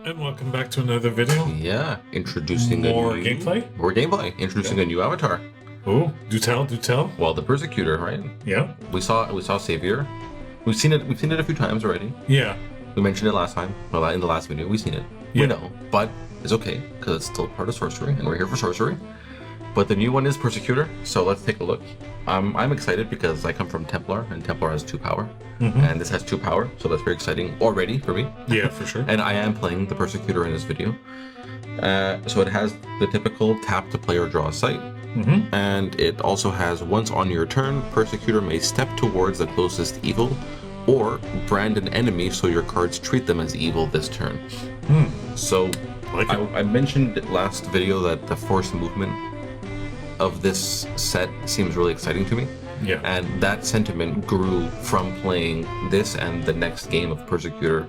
And welcome back to another video. Yeah, introducing More a new... gameplay? More gameplay. Introducing a new avatar. Oh, do tell, do tell. Well, the Persecutor, right? Yeah. We saw Savior. We've seen it a few times already. Yeah. We mentioned it last time. Well, in the last video, we've seen it. Yeah. We know, but it's okay because it's still part of Sorcery, and we're here for Sorcery. But the new one is Persecutor, so let's take a look. I'm excited because I come from Templar, and Templar has 2 power, and this has 2 power, so that's very exciting already for me. Yeah, for sure. And I am playing the Persecutor in this video. So it has the typical tap to play or draw a site. And it also has, once on your turn, Persecutor may step towards the closest evil or brand an enemy so your cards treat them as evil this turn. So I mentioned last video that the force movement of this set seems really exciting to me. Yeah. And that sentiment grew from playing this and the next game of Persecutor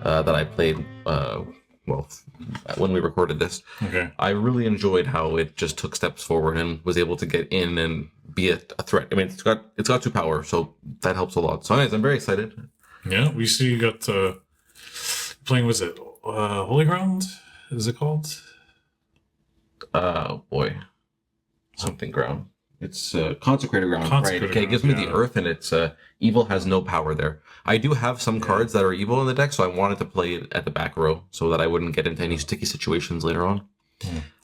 that I played, well, when we recorded this. Okay. I really enjoyed how it just took steps forward and was able to get in and be a threat. I mean, it's got 2 power, so that helps a lot. So anyways, I'm very excited. Yeah, we see you got playing, was it Holy Ground? Is it called? Boy. Something ground. It's consecrated ground, Consecrated right? Okay, it gives ground, me yeah. the earth, and it's evil has no power there. I do have some cards that are evil in the deck, so I wanted to play it at the back row so that I wouldn't get into any sticky situations later on.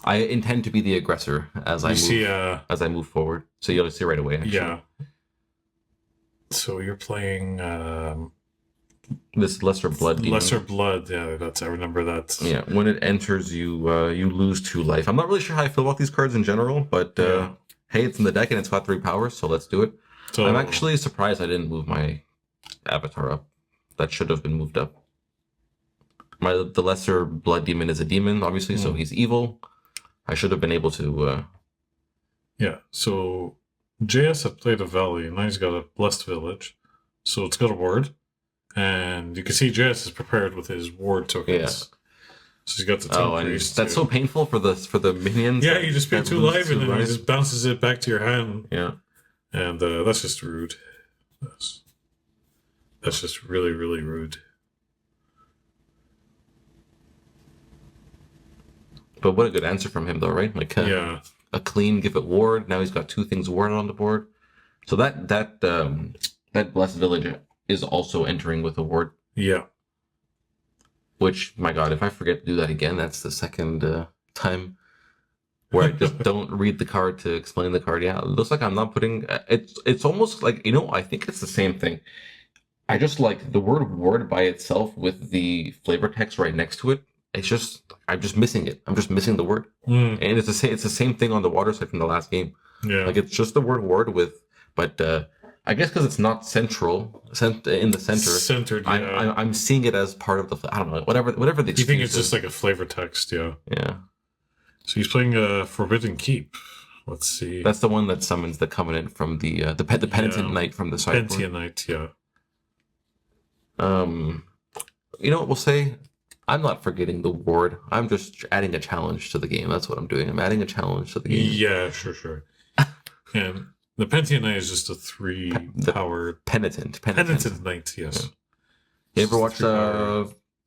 I intend to be the aggressor as I move forward. So you'll see right away. Actually. Yeah. So you're playing This lesser blood demon. Lesser Blood. Yeah, I remember that. Yeah, when it enters, you lose 2 life. I'm not really sure how I feel about these cards in general, but hey, it's in the deck and it's got 3 powers, so let's do it. So I'm actually surprised I didn't move my avatar up. That should have been moved up. The lesser blood demon is a demon, obviously, so he's evil. I should have been able to. Yeah. So JS had played a valley, and now he's got a blessed village. So it's got a ward, and you can see JS is prepared with his ward tokens. Yeah. So he's got the and that's so painful for the minions. Yeah, you just pay 2 life, and then he just bounces it back to your hand. Yeah. And that's just rude. That's just really, really rude. But what a good answer from him, though, right? Like a clean give it ward. Now he's got 2 things warded on the board. So that blessed village is also entering with a ward. Yeah. Which, my God, if I forget to do that again, that's the second time where I just don't read the card to explain the card. Yeah, it looks like I'm not putting... It's almost like, I think it's the same thing. I just like the word ward by itself with the flavor text right next to it. It's just, I'm just missing it. I'm just missing the word. And it's the same thing on the water side from the last game. Yeah. Like, it's just the word ward with... But I guess because it's not central, in the center. Centered, yeah. I'm seeing it as part of the... I don't know, whatever the... You think it's just like a flavor text, yeah. Yeah. So he's playing a Forbidden Keep. Let's see. That's the one that summons the Covenant from the Penitent Knight from the sideboard. Penitent Knight, yeah. You know what we'll say? I'm not forgetting the ward. I'm just adding a challenge to the game. That's what I'm doing. I'm adding a challenge to the game. Yeah, sure. And the Penitent Knight is just a 3-power... Penitent Knight, yes. Yeah. You ever watched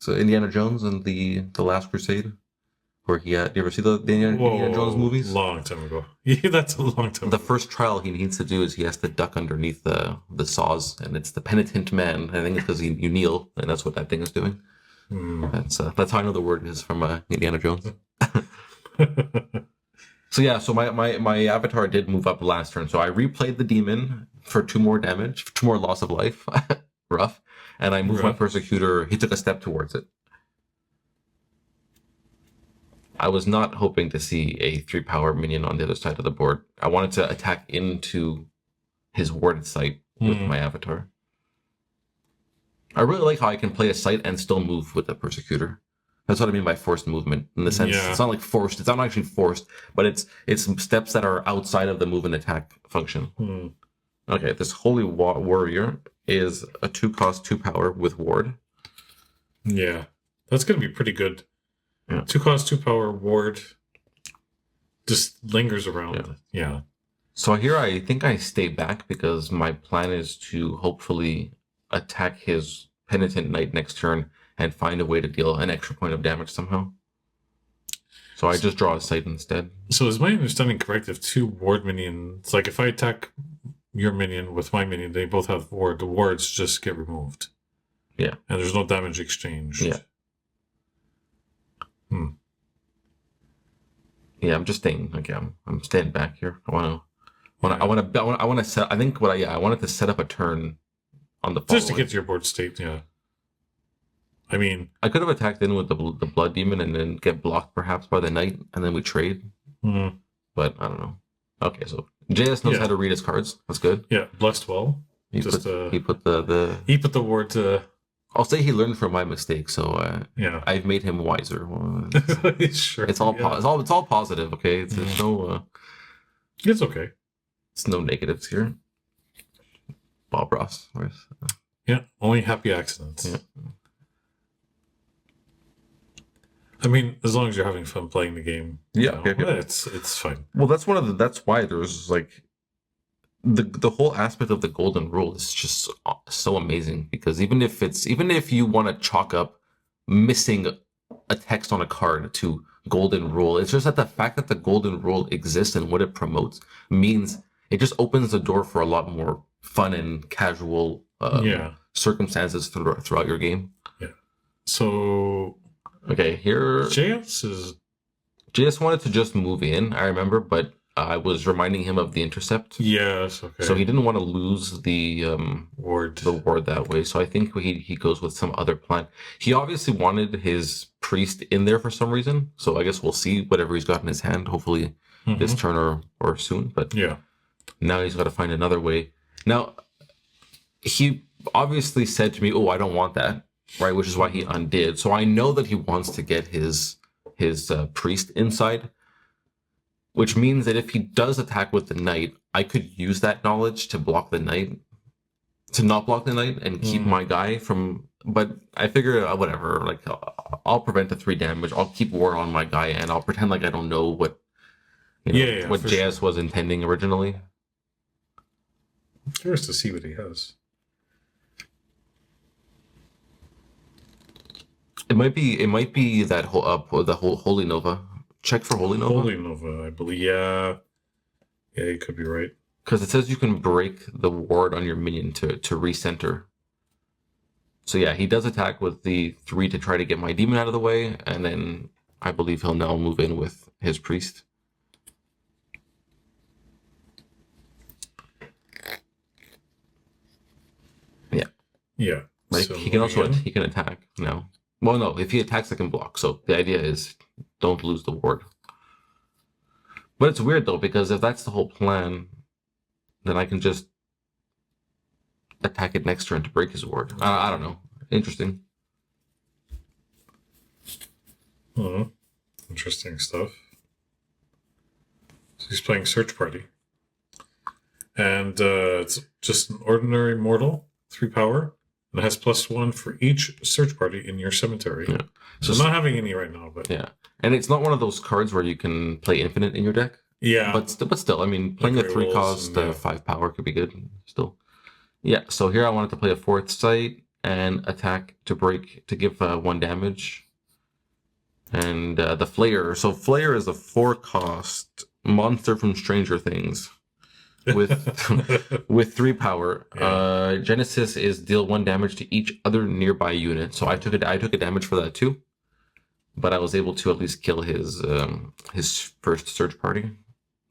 Indiana Jones and the Last Crusade? Where do you ever see the Indiana Jones movies? Long time ago. Yeah, that's a long time The ago. first trial he needs to do is he has to duck underneath the saws, and it's the penitent man. I think it's because you kneel, and that's what that thing is doing. That's how I know the word is from Indiana Jones. So my avatar did move up last turn. So I replayed the demon for 2 more damage, 2 more loss of life. Rough. And I moved my Persecutor. He took a step towards it. I was not hoping to see a 3-power minion on the other side of the board. I wanted to attack into his warded site with my avatar. I really like how I can play a site and still move with the Persecutor. That's what I mean by forced movement. In the sense, it's not like forced. It's not actually forced, but it's steps that are outside of the move and attack function. Okay, this Holy Warrior is a 2-cost 2-power with ward. Yeah, that's going to be pretty good. Yeah. 2-cost 2-power ward just lingers around. Yeah. So here I think I stay back because my plan is to hopefully attack his Penitent Knight next turn and find a way to deal an extra point of damage somehow. So I just draw a sight instead. So is my understanding correct? If two ward minions, like if I attack your minion with my minion, they both have ward. The wards just get removed. Yeah. And there's no damage exchanged. Yeah. Yeah, I'm just staying. Okay, I'm staying back here. I want to set. I think I wanted to set up a turn on the following. Just to get to your board state. Yeah. I mean, I could have attacked in with the blood demon and then get blocked perhaps by the knight, and then we trade. But I don't know. Okay, so JS knows how to read his cards. That's good. Yeah, blessed well. He put the word. I'll say he learned from my mistake, so yeah, I've made him wiser. Sure. It's all it's all positive. Okay, there's no. It's okay. It's no negatives here. Bob Ross. Yeah, only happy accidents. Yeah. I mean, as long as you're having fun playing the game, it's fine. Well, that's why there's like the whole aspect of the golden rule is just so amazing, because even if you want to chalk up missing a text on a card to golden rule, it's just that the fact that the golden rule exists and what it promotes means it just opens the door for a lot more fun and casual circumstances throughout your game. Yeah. So okay, here JS wanted to just move in, I remember, but I was reminding him of the intercept. Yes, okay. So he didn't want to lose the ward that way. So I think he goes with some other plan. He obviously wanted his priest in there for some reason. So I guess we'll see whatever he's got in his hand, hopefully this turn or soon. But yeah, now he's got to find another way. Now, he obviously said to me, "Oh, I don't want that," right? Which is why he undid. So I know that he wants to get his priest inside. Which means that if he does attack with the knight, I could use that knowledge to block the knight, to not block the knight and keep my guy from. But I figure whatever, like I'll prevent the 3 damage. I'll keep war on my guy, and I'll pretend like I don't know what what JS was intending originally. I'm curious to see what he has. It might be that the whole Holy Nova. Check for Holy Nova. Holy Nova, I believe. Yeah, you could be right. Because it says you can break the ward on your minion to recenter. So yeah, he does attack with the 3 to try to get my demon out of the way, and then I believe he'll now move in with his priest. Yeah. Yeah. Like so he can attack now. Well, no, if he attacks, I can block. So the idea is don't lose the ward. But it's weird though, because if that's the whole plan, then I can just attack it next turn to break his ward. I don't know. Interesting. Interesting stuff. So he's playing Search Party. And it's just an ordinary mortal, 3 power. And it has +1 for each search party in your cemetery. Yeah. So I'm not having any right now, but yeah. And it's not one of those cards where you can play infinite in your deck. Yeah. But still, I mean, playing a 3 cost 5 power could be good still. Yeah, so here I wanted to play a 4th sight and attack to break to give 1 damage. And the Flayer. So Flayer is a 4 cost monster from Stranger Things. with 3 power. Yeah. Genesis is deal 1 damage to each other nearby unit. So I took a damage for that too, but I was able to at least kill his first search party,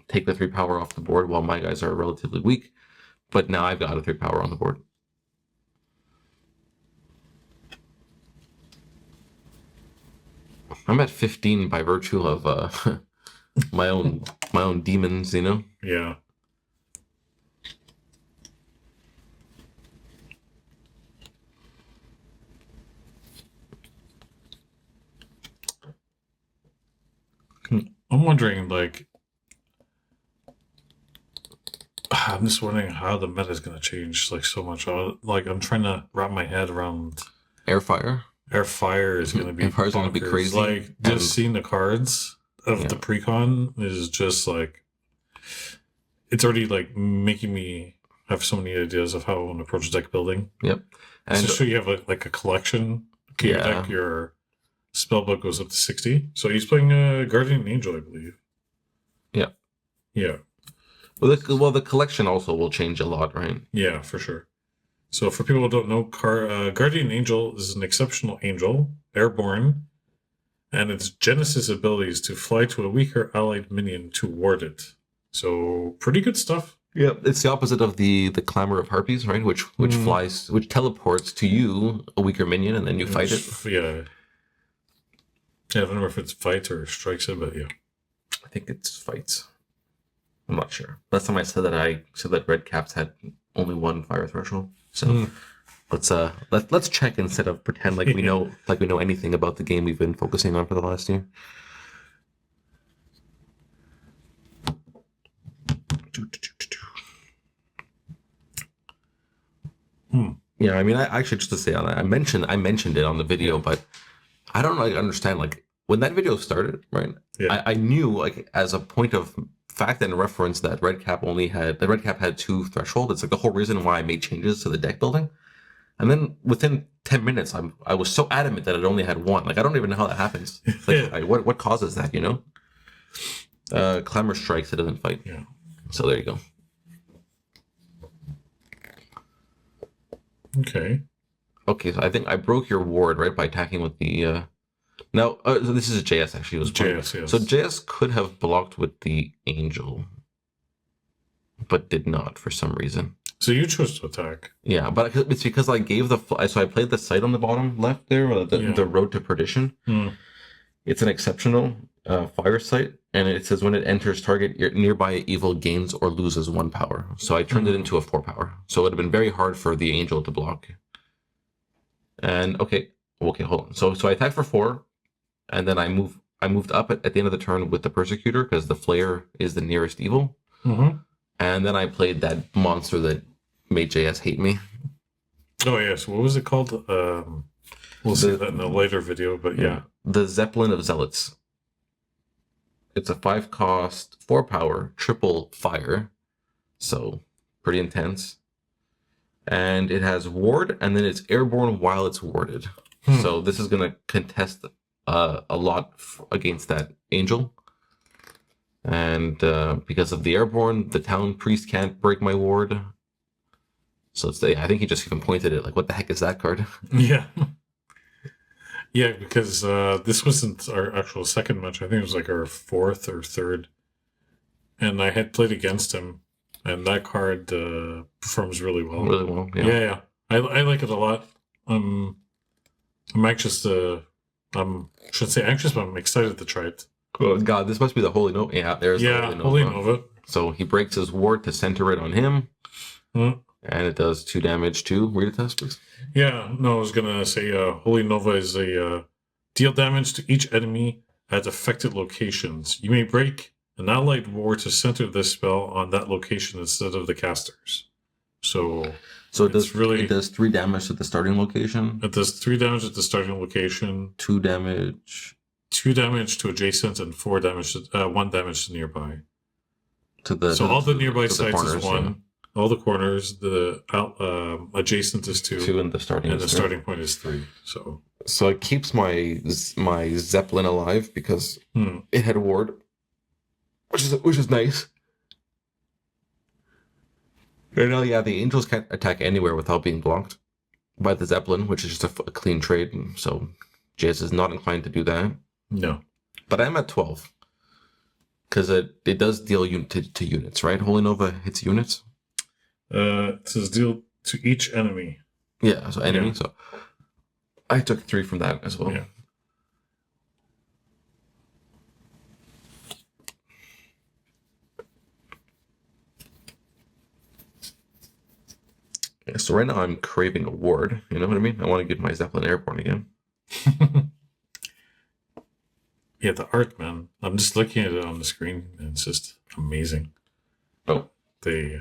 take the 3 power off the board while my guys are relatively weak. But now I've got a 3 power on the board. I'm at 15 by virtue of my own demons, Yeah. I'm wondering, like, I'm just wondering how the meta is going to change, like, so much. Like, I'm trying to wrap my head around Airfire. Airfire is going to be Airfire's going to be crazy. Like, just seeing the cards of the Precon is just like, it's already like making me have so many ideas of how I want to approach deck building. Yep. And especially you have like a collection Okay, your deck, your spellbook goes up to 60. So he's playing Guardian Angel, I believe. Yeah. Yeah. Well, the collection also will change a lot, right? Yeah, for sure. So for people who don't know, Guardian Angel is an exceptional angel, airborne, and its Genesis ability is to fly to a weaker allied minion to ward it. So pretty good stuff. Yeah, it's the opposite of the clamor of harpies, right? Which flies, which teleports to you a weaker minion, and then you fight it. Yeah. I don't know if it's fight or strikes it, but yeah. I think it's fights. I'm not sure. Last time I said that red caps had only one fire threshold. So let's check instead of pretend like we know anything about the game we've been focusing on for the last year. Yeah, I mean, I actually, just to say on that, I mentioned it on the video, but I don't understand, like, when that video started, right? Yeah. I knew, like, as a point of fact and reference, that red cap had 2 threshold. It's like the whole reason why I made changes to the deck building. And then within 10 minutes, I was so adamant that it only had 1. Like, I don't even know how that happens. Like, what causes that, you know? Clamor strikes, it doesn't fight. Yeah. So there you go. Okay, so I think I broke your ward, right, by attacking with the... No, so this is a JS, actually. It was JS, yes. So JS could have blocked with the Angel, but did not for some reason. So you chose to attack. Yeah, but it's because I gave so I played the site on the bottom left there, or the Road to Perdition. It's an exceptional fire site, and it says when it enters target, nearby evil gains or loses 1 power. So I turned it into a 4 power. So it would have been very hard for the Angel to block. And okay, hold on. So I attacked for 4, and then I moved up at the end of the turn with the Persecutor because the Flayer is the nearest evil. And then I played that monster that made JS hate me. Oh yes, what was it called? We'll see that in a later video, but yeah. The Zeppelin of Zealots. It's a 5 cost, 4 power, triple fire. So pretty intense. And it has ward, and then it's airborne while it's warded. So this is going to contest a lot against that Angel. And because of the airborne, the town priest can't break my ward. So I think he just even pointed it like, what the heck is that card? Yeah. Yeah, because this wasn't our actual second match. I think it was like our 4th or 3rd. And I had played against him. And that card performs really well. Really well, yeah. Yeah. I like it a lot. I'm anxious to... I shouldn't say anxious, but I'm excited to try it. Oh, God, this must be the Holy Nova. Yeah, there's the Holy Nova. So he breaks his ward to center it on him. And it does 2 damage too. Read it to us, please. Yeah, no, I was going to say Holy Nova is a deal damage to each enemy at affected locations. You may break an allied ward to center this spell on that location instead of the casters. So it does 3 damage at the starting location. It does 3 damage at the starting location. 2 damage. 2 damage to adjacent and 4 damage to 1 damage to nearby. So all the nearby sites corners, is 1. Yeah. All the corners, the adjacent is 2. 2 and the starting. And the starting point is 3. So it keeps my Zeppelin alive because it had ward, which is nice. And now, the Angels can't attack anywhere without being blocked by the Zeppelin, which is just a clean trade. So JS is not inclined to do that. No. But I'm at 12 because it does deal to units, right? Holy Nova hits units. It says deal to each enemy. Yeah, so enemy. Yeah. So I took 3 from that as well. Yeah. So right now I'm craving a ward. You know what I mean? I want to get my Zeppelin airborne again. Yeah, the art, man. I'm just looking at it on the screen, and it's just amazing. Oh, yeah.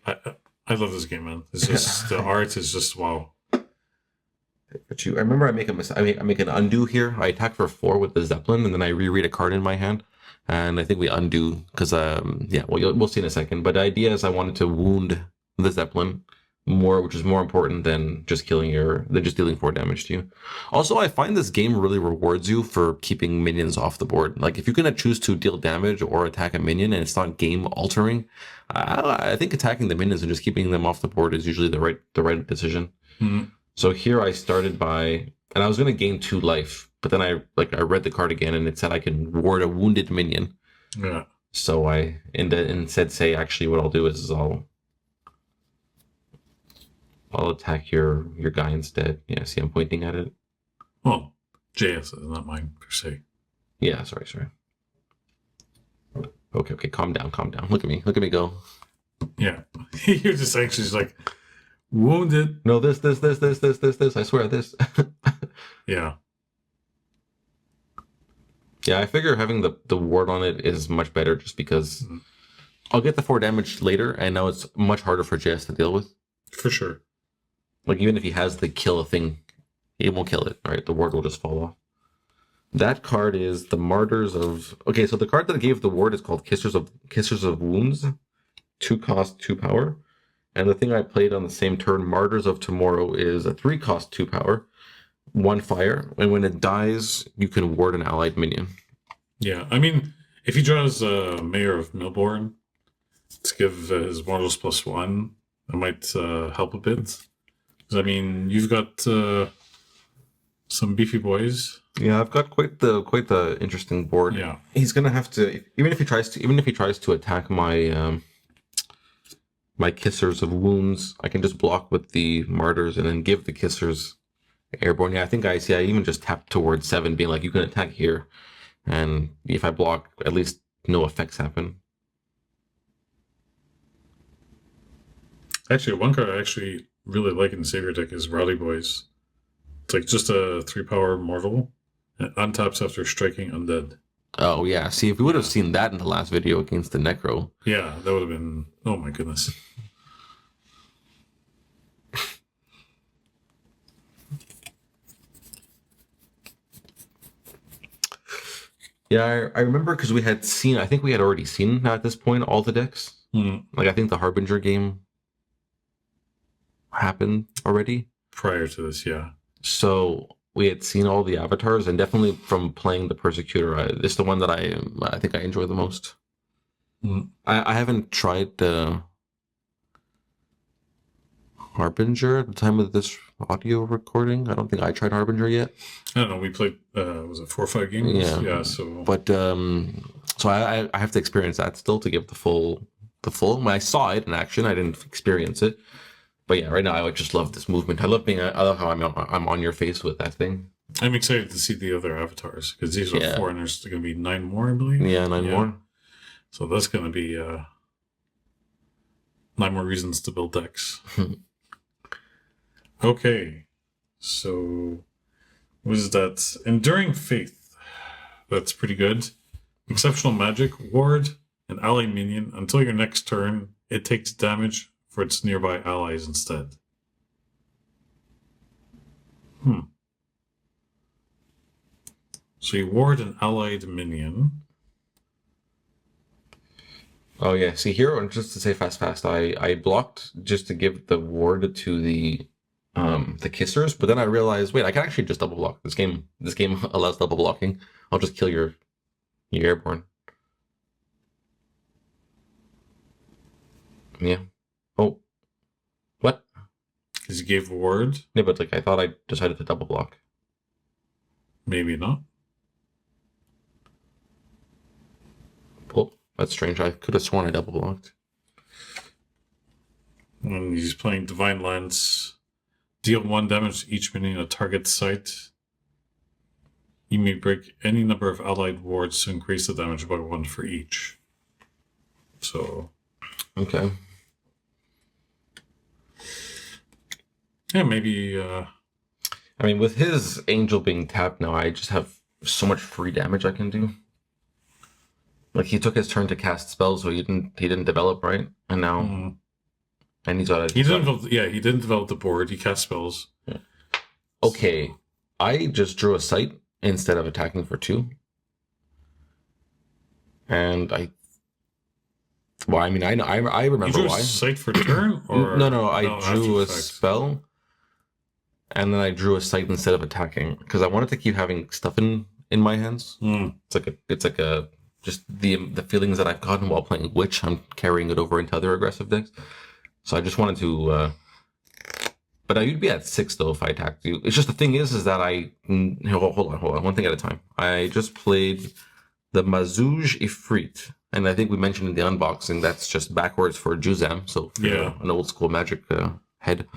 I love this game, man. It's just the art is just wow. But I remember I make a mistake. I make an undo here. I attack for 4 with the Zeppelin, and then I reread a card in my hand. And I think we undo because we'll see in a second. But the idea is I wanted to wound the Zeppelin which is more important than just dealing 4 damage to you. Also, I find this game really rewards you for keeping minions off the board. Like if you're gonna choose to deal damage or attack a minion and it's not game altering, I think attacking the minions and just keeping them off the board is usually the right decision. Mm-hmm. So here I started and I was gonna gain 2 life, but then I read the card again and it said I can ward a wounded minion. Yeah. So I instead say actually what I'll do is I'll attack your guy instead. Yeah, see, I'm pointing at it. Well, JS is not mine per se. Yeah, sorry. Okay, calm down. Look at me go. Yeah, you're just anxious, like wounded. No, this. I swear, this. Yeah. Yeah, I figure having the ward on it is much better, just because I'll get the 4 damage later, and now it's much harder for JS to deal with. For sure. Like even if he has the kill a thing, he won't kill it. Right, the ward will just fall off. That card is the Martyrs of. Okay, so the card that gave the ward is called Kissers of Wounds. 2 cost, 2 power. And the thing I played on the same turn, Martyrs of Tomorrow, is a 3 cost, 2 power, 1 fire, and when it dies, you can ward an allied minion. Yeah, I mean, if he draws Mayor of Milborn to give his mortals +1, that might help a bit. I mean, you've got some beefy boys. Yeah, I've got quite the interesting board. Yeah, he's gonna have to, even if he tries to attack my my Kissers of Wounds, I can just block with the Martyrs and then give the Kissers airborne. Yeah, I think I even just tapped towards 7, being like, you can attack here, and if I block, at least no effects happen. Actually, one card I actually really like in Savior deck is Rowdy Boys. It's like just a 3 power mortal. It untaps after striking undead. Oh yeah, see, if we would have seen that in the last video against the Necro. Yeah, that would have been, oh my goodness. Yeah, I remember because I think we had already seen at this point all the decks. Like I think the Harbinger game happened already. Prior to this, yeah. So we had seen all the avatars, and definitely from playing the Persecutor, this is the one that I think I enjoy the most. I haven't tried the Harbinger at the time of this audio recording. I don't think I tried Harbinger yet. I don't know. We played, was it 4 or 5 games? Yeah. So, but so I have to experience that still to give the full. When I saw it in action, I didn't experience it. But yeah, right now I just love this movement. I love how I'm on your face with that thing. I'm excited to see the other avatars because these are 4, and there's going to be 9 more, I believe. Yeah, 9 more. So that's going to be 9 more reasons to build decks. Okay, so what is that? Enduring Faith. That's pretty good. Exceptional Magic. Ward an ally minion until your next turn. It takes damage for its nearby allies instead. So you ward an allied minion. Oh yeah, see here, just to say fast, I blocked just to give the ward to the Kissers, but then I realized, wait, I can actually just double block. This game allows double blocking. I'll just kill your airborne. Yeah. Oh. What? Because you gave a word? Yeah, but I thought I decided to double block. Maybe not. Well, that's strange. I could have sworn I double blocked. And he's playing Divine Lance. Deal 1 damage to each minion at target site. You may break any number of allied wards to increase the damage by 1 for each. So. Okay. Yeah, maybe. I mean, with his Angel being tapped now, I just have so much free damage I can do. Like he took his turn to cast spells, so he didn't develop, right? And now, and he's got he didn't develop the board. He cast spells. Yeah. Okay, I just drew a sight instead of attacking for 2, and Well, I mean, I know, I You remember drew a why. sight for turn, or No, I after drew a the fact? spell, and then I drew a sight instead of attacking because I wanted to keep having stuff in my hands. It's like a just the feelings that I've gotten while playing Witch. I'm carrying it over into other aggressive decks, so I just wanted to. But you'd be at 6 though if I attacked you. It's just the thing is that hold on, one thing at a time. I just played the Mazouj Ifrit, and I think we mentioned in the unboxing that's just backwards for Juzam. So if you're an old school Magic head,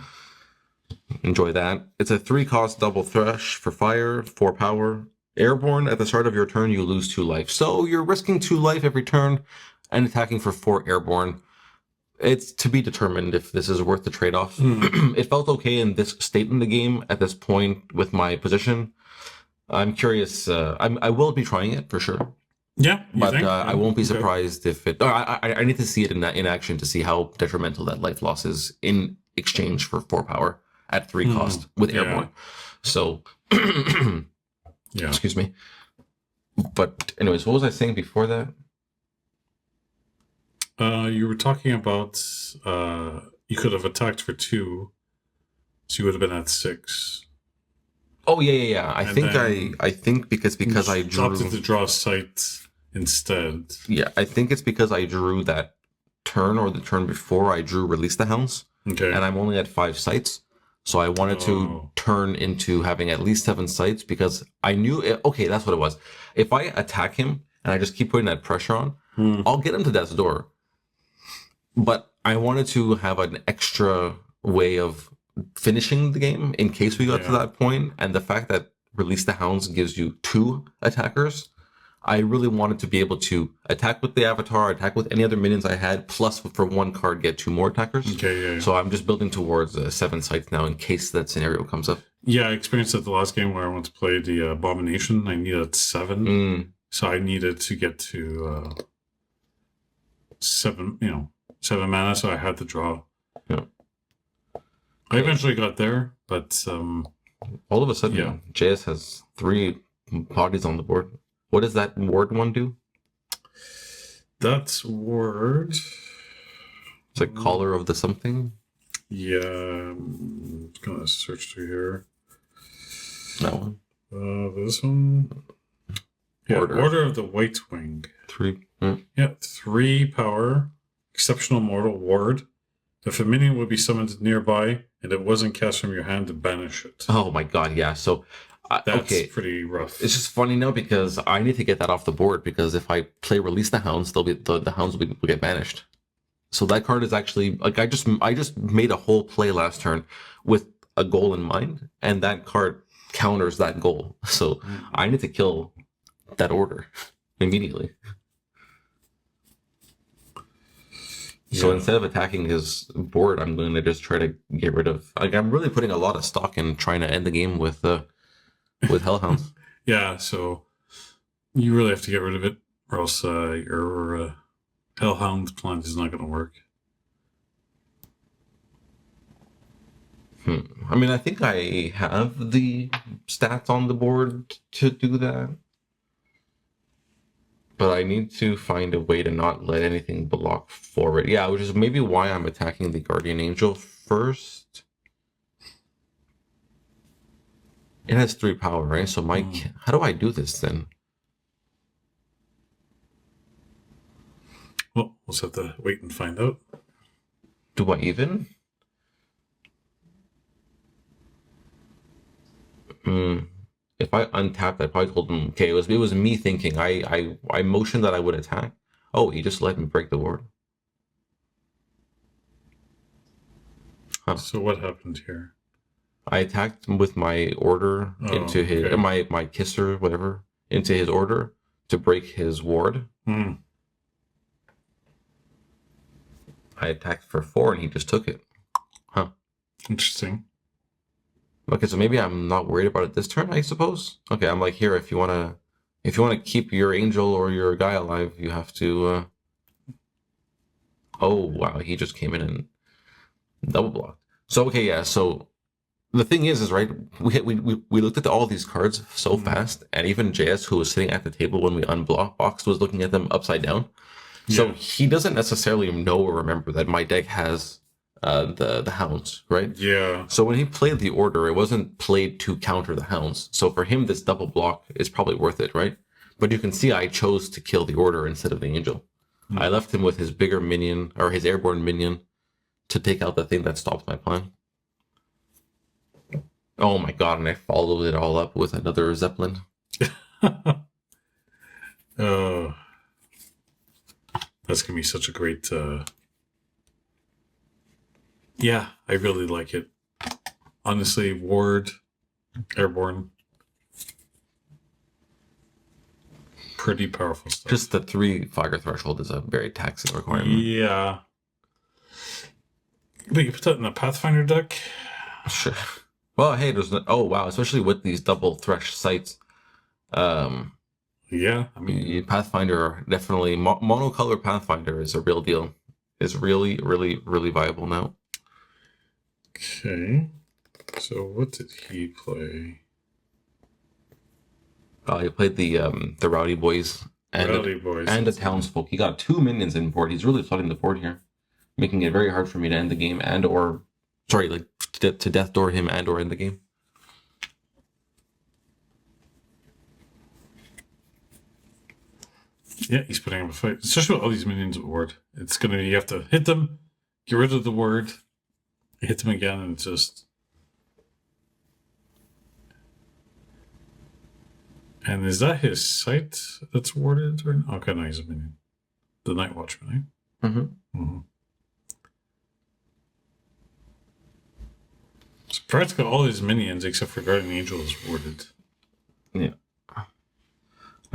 enjoy that. It's a 3-cost double thresh for fire, 4 power. Airborne, at the start of your turn, you lose 2 life. So you're risking 2 life every turn and attacking for 4 airborne. It's to be determined if this is worth the trade-off. It felt okay in this state in the game at this point with my position. I'm curious. I will be trying it for sure. Yeah, but I won't be surprised if it. I need to see it in action to see how detrimental that life loss is in exchange for 4 power at 3 cost with airborne. So, excuse me. But anyways, what was I saying before that? You were talking about you could have attacked for 2, so you would have been at 6. Oh yeah. I think because I drew opted to draw a sight instead. Yeah, I think it's because I drew that turn or the turn before I drew Release the Hounds. Okay. And I'm only at 5 sights. So I wanted to turn into having at least 7 sights because I knew okay, that's what it was. If I attack him and I just keep putting that pressure on, I'll get him to death's door. But I wanted to have an extra way of finishing the game in case we got to that point. And the fact that Release the Hounds gives you 2 attackers, I really wanted to be able to attack with the Avatar, attack with any other minions I had, plus for 1 card get 2 more attackers. Okay, So I'm just building towards 7 sites now in case that scenario comes up. Yeah, I experienced it the last game where I went to play the Abomination. I needed 7. So I needed to get to 7 mana, so I had to draw. Yeah. I eventually got there, but all of a sudden, JS has 3 bodies on the board. What does that ward one do? That's word. It's like Caller of the something. Yeah, I'm gonna search through here. That one. This one. Yeah, Order of the White Wing. 3. Yeah, 3 power. Exceptional mortal ward. If a minion would be summoned nearby and it wasn't cast from your hand, to banish it. Oh my god, yeah. So that's pretty rough. It's just funny now because I need to get that off the board because if I play Release the Hounds, they'll be the hounds will get banished. So that card is actually like I just made a whole play last turn with a goal in mind, and that card counters that goal. So I need to kill that order immediately. So instead of attacking his board, I'm going to just try to get rid of. Like I'm really putting a lot of stock in trying to end the game with Hellhounds. Yeah, so you really have to get rid of it, or else your Hellhound plant is not going to work. I mean, I think I have the stats on the board to do that. But I need to find a way to not let anything block forward. Yeah, which is maybe why I'm attacking the Guardian Angel first. It has 3 power, right? So how do I do this then? Well, we'll just have to wait and find out. Do I even? If I untapped, I probably told him, okay, it was me thinking. I motioned that I would attack. Oh, he just let me break the ward. Huh. So what happened here? I attacked with my order into his my kisser, whatever, into his order to break his ward. I attacked for 4 and he just took it. Huh. Interesting. Okay, so maybe I'm not worried about it this turn, I suppose. Okay, I'm like, here, if you wanna keep your angel or your guy alive, you have to Oh wow, he just came in and double blocked. So okay, yeah, so the thing is right, we looked at all these cards so fast, and even JS, who was sitting at the table when we unboxed, was looking at them upside down. So Yeah. he doesn't necessarily know or remember that my deck has the hounds, right? Yeah. So when he played the order, it wasn't played to counter the hounds. So for him, this double block is probably worth it, right? But you can see I chose to kill the order instead of the angel. I left him with his bigger minion, or his airborne minion, to take out the thing that stops my plan. Oh my god, and I followed it all up with another Zeppelin. Oh, that's gonna be such a great. Yeah, I really like it. Honestly, Ward, Airborne, pretty powerful stuff. Just the 3 fire threshold is a very taxing requirement. Yeah. But you put that in a Pathfinder deck? Sure. Well, hey, there's no, oh wow, especially with these double thresh sites. Yeah, I mean, Pathfinder definitely monocolor Pathfinder is a real deal. Is really, really, really viable now. okay. So what did he play? He played the Rowdy Boys and Rowdy Boys. and the Townsfolk. He got 2 minions in board. He's really flooding the board here, making it very hard for me to end the game to death door him and or end the game. Yeah, he's putting up a fight. Especially with all these minions at Ward. It's gonna you have to hit them, get rid of the word, hit them again, and it's just. And is that his site that's warded? Or okay, no, he's a minion. The Night Watchman, eh? Mm-hmm. So practically all his minions, except for Guardian Angel, is warded. Yeah.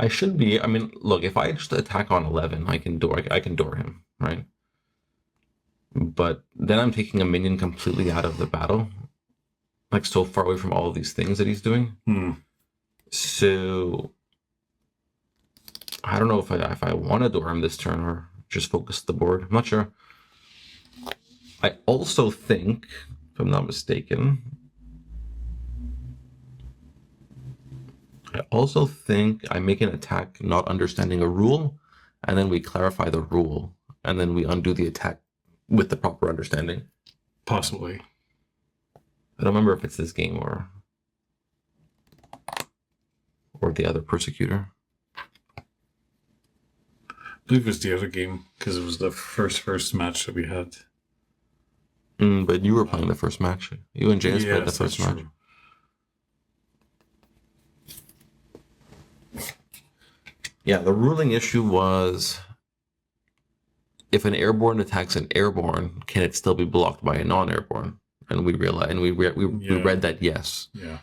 I should be. I mean, look, if I just attack on 11, I can door him, right? But then I'm taking a minion completely out of the battle, like so far away from all of these things that he's doing. So I don't know if I want to door him this turn or just focus the board. I'm not sure. I also think, if I'm not mistaken, I make an attack not understanding a rule, and then we clarify the rule, and then we undo the attack with the proper understanding. Possibly. I don't remember if it's this game or the other Persecutor. I believe it was the other game, because it was the first match that we had. But you were playing the first match. You and James played the first match. True. Yeah, the ruling issue was if an airborne attacks an airborne, can it still be blocked by a non-airborne? And we realized, and we read that yes. Yeah.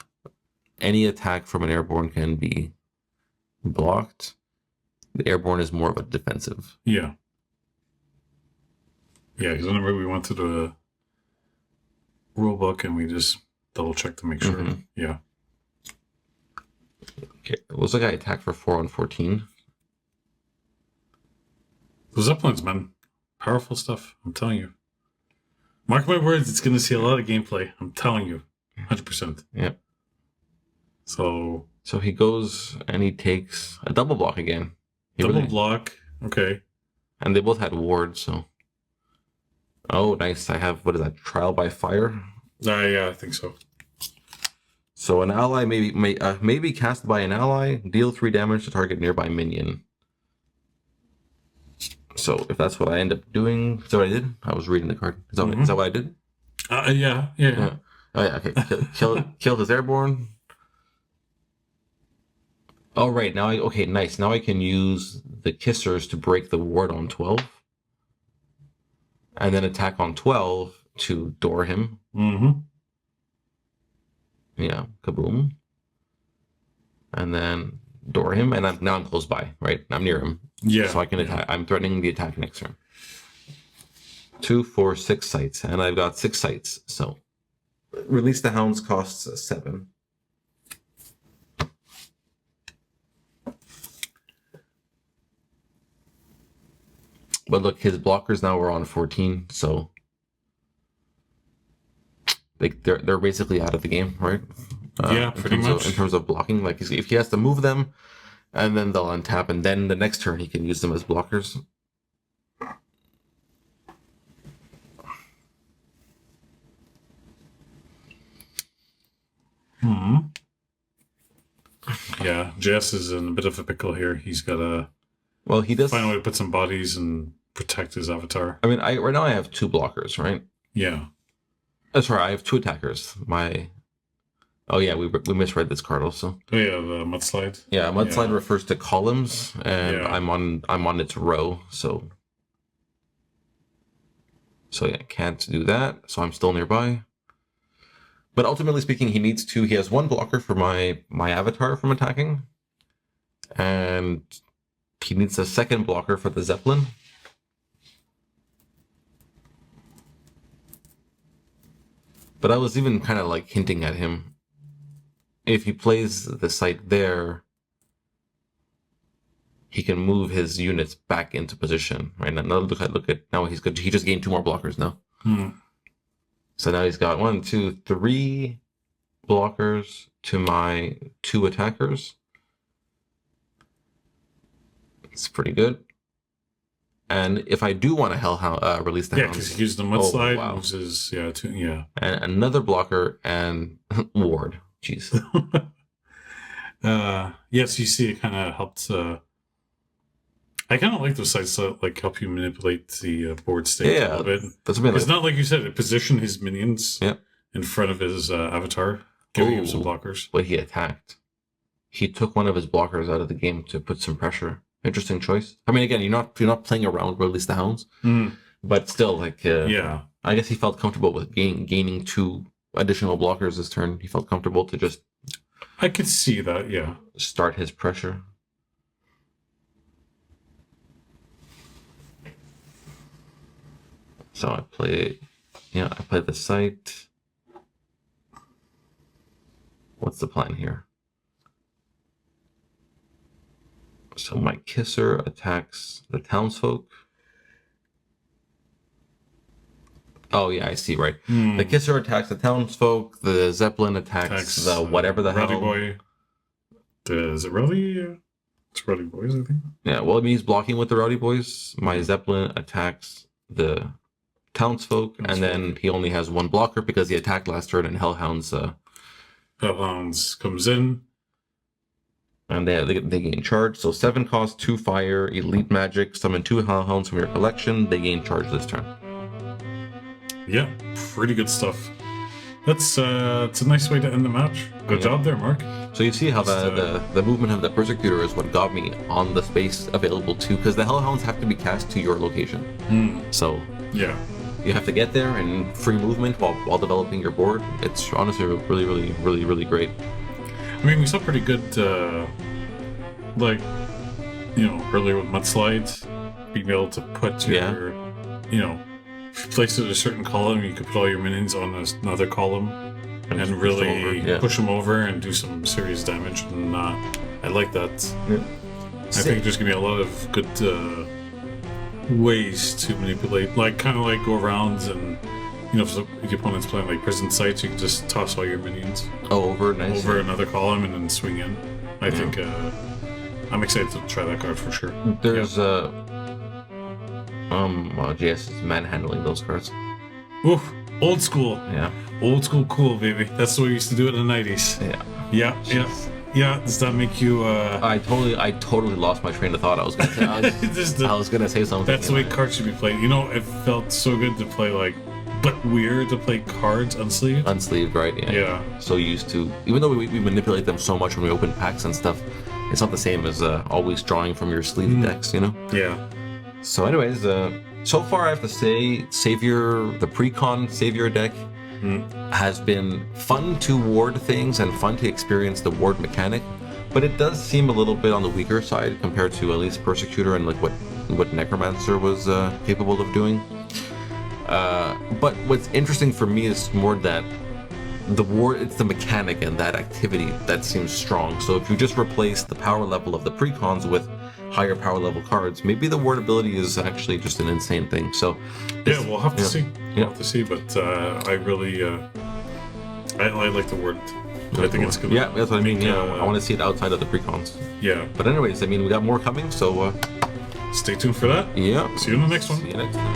Any attack from an airborne can be blocked. The airborne is more of a defensive. Yeah. Yeah, because whenever we went to the rule book and we just double checked to make sure. Mm-hmm. Yeah. Okay, it looks like I attacked for 4 on 14. Those Zeppelins, man. Powerful stuff. I'm telling you. Mark my words, it's going to see a lot of gameplay. I'm telling you. 100%. Yeah. So he goes and he takes a double block again. Double block. Okay. And they both had wards, so. Oh, nice. I have, what is that, Trial by Fire? Yeah, I think so. So an ally may be cast by an ally, deal 3 damage to target nearby minion. So if that's what I end up doing, is that what I did? I was reading the card. Is that what I did? Yeah. Oh yeah, okay. Kill his airborne. Oh right, okay, nice. Now I can use the kissers to break the ward on 12. And then attack on 12 to door him. Mm-hmm. Yeah, kaboom. And then door him, and now I'm close by, right? I'm near him. Yeah. So I can attack. I'm threatening the attack next turn. 2, 4, 6 sites, and I've got 6 sites. So release the hounds costs 7. But look, his blockers now are on 14, so they're basically out of the game, right? Yeah, pretty much. In terms of blocking, like if he has to move them, and then they'll untap, and then the next turn he can use them as blockers. Hmm. Yeah, JS is in a bit of a pickle here. He's got to he does find a way to put some bodies and protect his avatar. I mean, right now I have 2 blockers, right? Yeah. Sorry, I have 2 attackers. Oh yeah, we misread this card also. Oh yeah, the mudslide. Yeah, mudslide refers to columns, and Yeah. I'm on its row, so yeah, can't do that. So I'm still nearby. But ultimately speaking, he has 1 blocker for my avatar from attacking, and he needs a 2nd blocker for the Zeppelin. But I was even kind of like hinting at him. If he plays the site there, he can move his units back into position. Right now, look at now he's good. He just gained 2 more blockers now. So now he's got 1, 2, 3 blockers to my 2 attackers. It's pretty good. And if I do want to release the Yeah, hounds, because he used the mudslide, wow. moves his and another blocker and ward. Jeez. Yes, you see, it kind of helped. I kind of like those sites that like help you manipulate the board state a little bit. That's what it's not like you said; it positioned his minions in front of his avatar, giving him some blockers. But he attacked. He took one of his blockers out of the game to put some pressure. Interesting choice. I mean, again, you're not playing around Release the Hounds, but still, like, I guess he felt comfortable with gaining 2 additional blockers this turn. He felt comfortable to just. I could see that. Yeah. Start his pressure. So I play the site. What's the plan here? So my Kisser attacks the townsfolk. Oh yeah, I see, right. The Kisser attacks the townsfolk, the Zeppelin attacks the whatever the Rowdy hell. Boy. Is it Rowdy? It's Rowdy Boys, I think. Yeah, well, I mean, he's blocking with the Rowdy Boys. My Zeppelin attacks the townsfolk, and then he only has 1 blocker because he attacked last turn, and Hellhounds comes in. And they gain charge. So 7 cost, 2 fire, elite magic, summon 2 Hellhounds from your collection. They gain charge this turn. Yeah, pretty good stuff. It's a nice way to end the match. Good job there, Mark. So you see how the movement of the Persecutor is what got me on the space available to, because the Hellhounds have to be cast to your location. So yeah, you have to get there and free movement while developing your board. It's honestly really, really, really, really great. I mean, we saw pretty good, earlier with Mudslides, being able to put your, if you place it at a certain column, you could put all your minions on another column and really push them over and do some serious damage. And I like that. Yeah. I think there's going to be a lot of good ways to manipulate, kind of go around and. If the opponent's playing like prison sites, you can just toss all your minions over another column and then swing in. I think I'm excited to try that card for sure. There's JS is manhandling those cards. Oof, old school. Yeah, old school, cool, baby. That's the way we used to do it in the 90s. Yeah. Does that make you? I totally lost my train of thought. I was gonna say something. That's the way cards should be played. It felt so good to play but weird to play cards unsleeved. Unsleeved, right? Yeah. So used to, even though we manipulate them so much when we open packs and stuff, it's not the same as always drawing from your sleeved decks, Yeah. So anyways, so far I have to say, the Precon Savior deck has been fun to ward things and fun to experience the ward mechanic, but it does seem a little bit on the weaker side compared to at least Persecutor and what Necromancer was capable of doing. But what's interesting for me is more that it's the mechanic and that activity that seems strong. So if you just replace the power level of the Precons with higher power level cards, maybe the ward ability is actually just an insane thing. So we'll have to see. We'll have to see, but I really I like the word. I think it's good. Yeah, that's what I mean. I want to see it outside of the Precons. Yeah. But anyways, I mean, we got more coming, so stay tuned for that. Yeah. See you in the next one. See you next time.